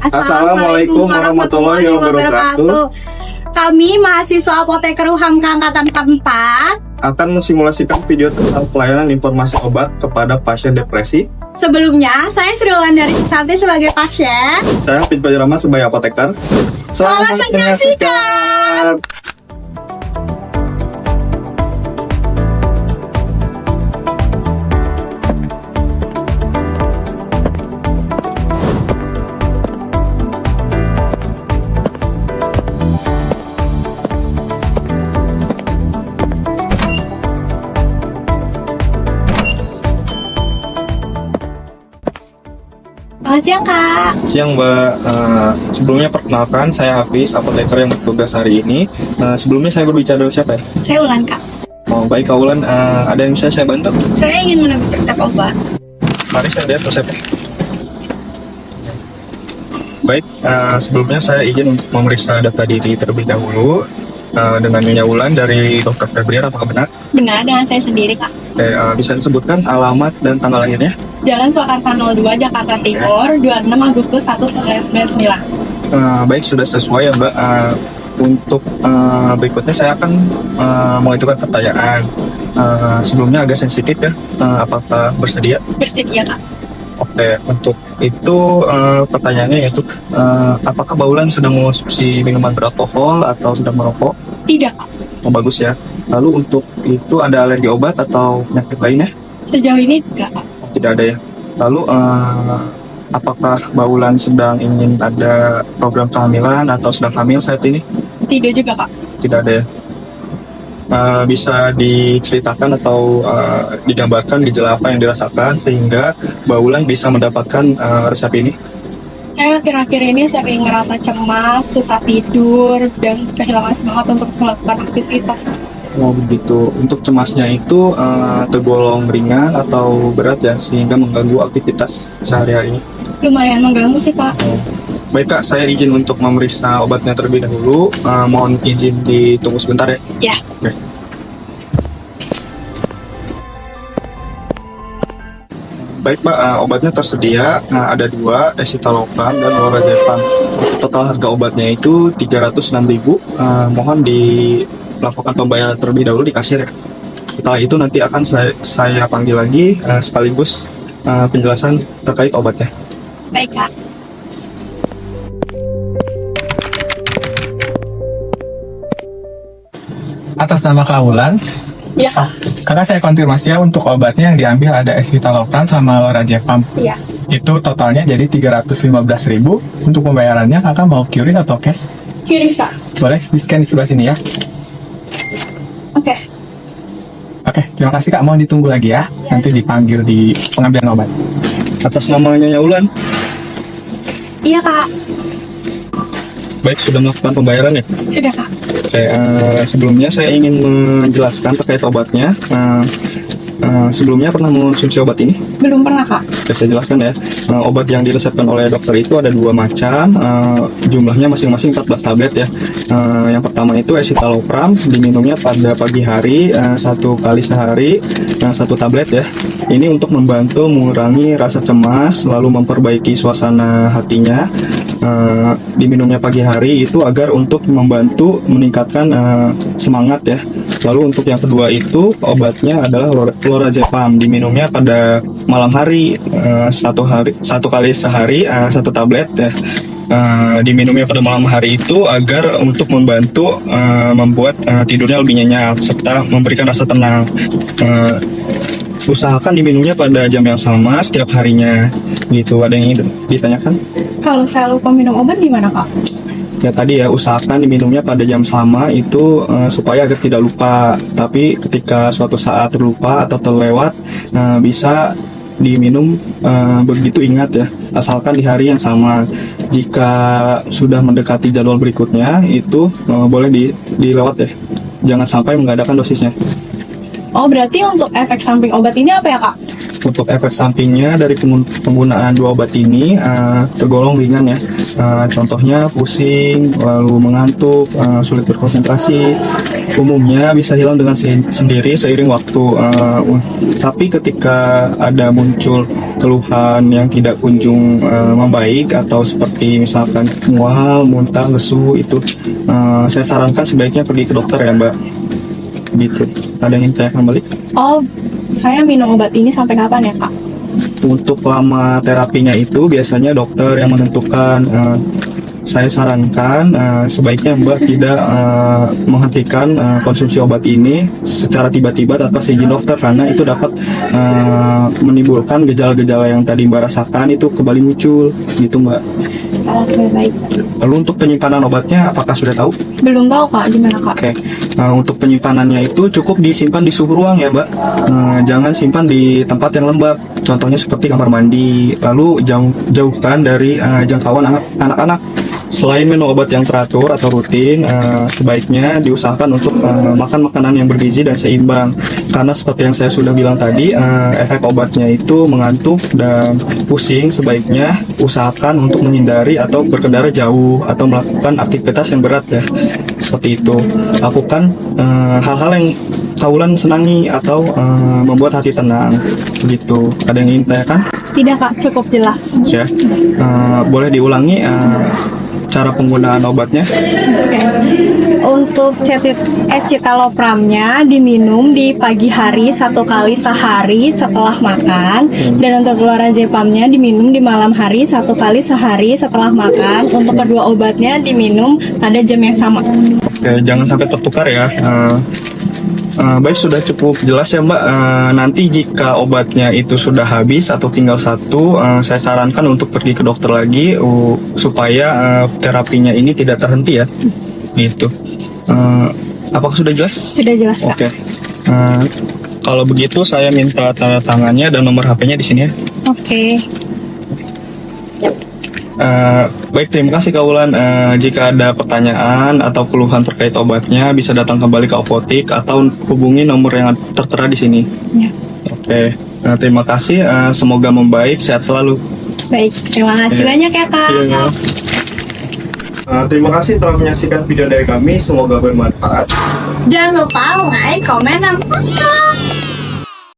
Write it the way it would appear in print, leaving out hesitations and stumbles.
Assalamualaikum warahmatullahi wabarakatuh. Kami mahasiswa Apoteker UHAMKA Angkatan 44 akan mensimulasikan video tentang pelayanan informasi obat kepada pasien depresi. Sebelumnya, saya Sri Wulandari Susanti sebagai pasien. Saya Hafid Bajrama sebagai apoteker. Selamat menyaksikan. Selamat siang, Kak. Siang Mbak, sebelumnya perkenalkan saya Hafiz, apoteker yang bertugas hari ini. Sebelumnya saya berbicara dengan siapa ya? Saya Ulan, Kak. Oh, baik Kak Ulan, ada yang bisa saya bantu? Saya ingin menebus resep obat. Mari saya lihat resepnya. Baik, sebelumnya saya izin untuk memeriksa data diri terlebih dahulu. Dengan Nyonya Ulan dari Dr. Febrian, apakah benar? Benar, dengan saya sendiri, Kak. Oke, bisa disebutkan alamat dan tanggal lahirnya? Jalan Swakarsa 02, Jakarta Timur, 26 Agustus 1999. Baik, sudah sesuai ya Mbak. Untuk berikutnya saya akan mengajukan pertanyaan. Sebelumnya agak sensitif ya, apakah bersedia? Bersedia, Kak. Oke, untuk itu pertanyaannya yaitu apakah Mbak Ulan sedang mengonsumsi minuman beralkohol atau sedang merokok? Tidak, Kak. Oh, bagus ya. Lalu untuk itu ada alergi obat atau penyakit lainnya? Sejauh ini tidak, Kak. Tidak ada ya. Lalu apakah Mbak Ulan sedang ingin ada program kehamilan atau sedang hamil saat ini? Tidak juga, Kak. Tidak ada ya. Bisa diceritakan atau digambarkan gejala apa yang dirasakan sehingga Mbak Ulan bisa mendapatkan resep ini? Saya akhir-akhir ini sering ngerasa cemas, susah tidur, dan kehilangan semangat untuk melakukan aktivitas. Oh begitu. Untuk cemasnya itu tergolong ringan atau berat ya sehingga mengganggu aktivitas sehari-hari? Lumayan mengganggu sih, Kak. Baik Kak, saya izin untuk memeriksa obatnya terlebih dahulu. Mohon izin ditunggu sebentar ya. Ya. Oke. Baik Pak, obatnya tersedia. Ada dua, escitalopram dan lorazepam. Total harga obatnya itu 306.000. Mohon dilakukan pembayaran terlebih dahulu di kasir ya. Setelah itu nanti akan saya panggil lagi sekaligus penjelasan terkait obatnya. Baik, Kak. Atas nama Kak Ulan, Iya, Kak. kakak saya konfirmasi ya untuk obatnya yang diambil ada escitalopram sama lorazepam. Iya. Itu totalnya jadi 315.000. Untuk pembayarannya kakak mau QRIS atau cash? Kiri, Kak. Boleh di-scan di sebelah sini ya. Oke. Oke, terima kasih Kak. Mohon ditunggu lagi ya. Nanti dipanggil di pengambilan obat. Atas nama Nyonya Ulan, Iya, Kak. baik sudah melakukan pembayaran ya. Sudah, Kak. Oke, sebelumnya saya ingin menjelaskan terkait obatnya. Sebelumnya pernah mengonsumsi obat ini? Belum pernah, Kak. Oke, saya jelaskan ya. Obat yang diresepkan oleh dokter itu ada dua macam. Jumlahnya masing-masing 14 tablet ya. Yang pertama itu escitalopram, diminumnya pada pagi hari, 1 kali sehari, 1 tablet ya. Ini untuk membantu mengurangi rasa cemas, lalu memperbaiki suasana hatinya. Diminumnya pagi hari itu agar untuk membantu meningkatkan semangat ya. Lalu untuk yang kedua itu obatnya adalah lorazepam, diminumnya pada malam hari, 1 kali sehari, 1 tablet ya. Diminumnya pada malam hari itu agar untuk membantu membuat tidurnya lebih nyenyak serta memberikan rasa tenang. Usahakan diminumnya pada jam yang sama setiap harinya gitu. Ada yang ingin ditanyakan? Kalau saya lupa minum obat gimana, Kak? Ya tadi ya, usahakan diminumnya pada jam sama itu supaya agar tidak lupa. Tapi ketika suatu saat terlupa atau terlewat, bisa diminum begitu ingat ya, asalkan di hari yang sama. Jika sudah mendekati jadwal berikutnya itu boleh dilewat ya, jangan sampai mengadakan dosisnya. Oh, berarti untuk efek samping obat ini apa ya, Kak? Untuk efek sampingnya dari penggunaan dua obat ini tergolong ringan ya. Contohnya pusing, lalu mengantuk, sulit berkonsentrasi. Umumnya bisa hilang dengan sendiri seiring waktu. Tapi ketika ada muncul keluhan yang tidak kunjung membaik atau seperti misalkan mual, muntah, lesu, itu saya sarankan sebaiknya pergi ke dokter ya Mbak. Gitu. Ada yang ingin saya kembali? Oh, saya minum obat ini sampai kapan ya Kak? Untuk lama terapinya itu biasanya dokter yang menentukan. Saya sarankan sebaiknya Mbak tidak menghentikan konsumsi obat ini secara tiba-tiba tanpa seizin dokter, karena itu dapat menimbulkan gejala-gejala yang tadi Mbak rasakan itu kembali muncul gitu Mbak. Oke, baik. Lalu untuk penyimpanan obatnya apakah sudah tahu? Belum tahu Kak, gimana Kak? Oke. Untuk penyimpanannya itu cukup disimpan di suhu ruang ya Mbak. Jangan simpan di tempat yang lembab. Contohnya seperti kamar mandi. Lalu jauhkan dari jangkauan anak-anak. Selain minum obat yang teratur atau rutin, sebaiknya diusahakan untuk makan makanan yang bergizi dan seimbang. Karena seperti yang saya sudah bilang tadi, efek obatnya itu mengantuk dan pusing. Sebaiknya usahakan untuk menghindari atau berkendara jauh atau melakukan aktivitas yang berat ya. Seperti itu. Lakukan hal-hal yang Kaulan senangi atau membuat hati tenang. Begitu. Ada yang ingin ditanyakan? Tidak Kak, cukup jelas. Ya. Boleh diulangi cara penggunaan obatnya? Oke. Untuk escitalopramnya diminum di pagi hari 1 kali sehari setelah makan, dan untuk lorazepamnya diminum di malam hari 1 kali sehari setelah makan. Untuk kedua obatnya diminum pada jam yang sama. Oke, jangan sampai tertukar ya. Baik, sudah cukup jelas ya Mbak. Nanti jika obatnya itu sudah habis atau tinggal satu, saya sarankan untuk pergi ke dokter lagi supaya terapinya ini tidak terhenti ya. Gitu. Apakah sudah jelas? Sudah jelas Kak. Oke. Kalau begitu saya minta tanda tangannya dan nomor HP-nya di sini ya. Oke. Baik, terima kasih Kak Wulan. Jika ada pertanyaan atau keluhan terkait obatnya, bisa datang kembali ke apotik atau hubungi nomor yang tertera di sini. Ya. Oke, terima kasih. Semoga membaik, sehat selalu. Baik, terima kasih banyak ya Kak. Iya. Terima kasih telah menyaksikan video dari kami. Semoga bermanfaat. Jangan lupa like, komen, dan subscribe.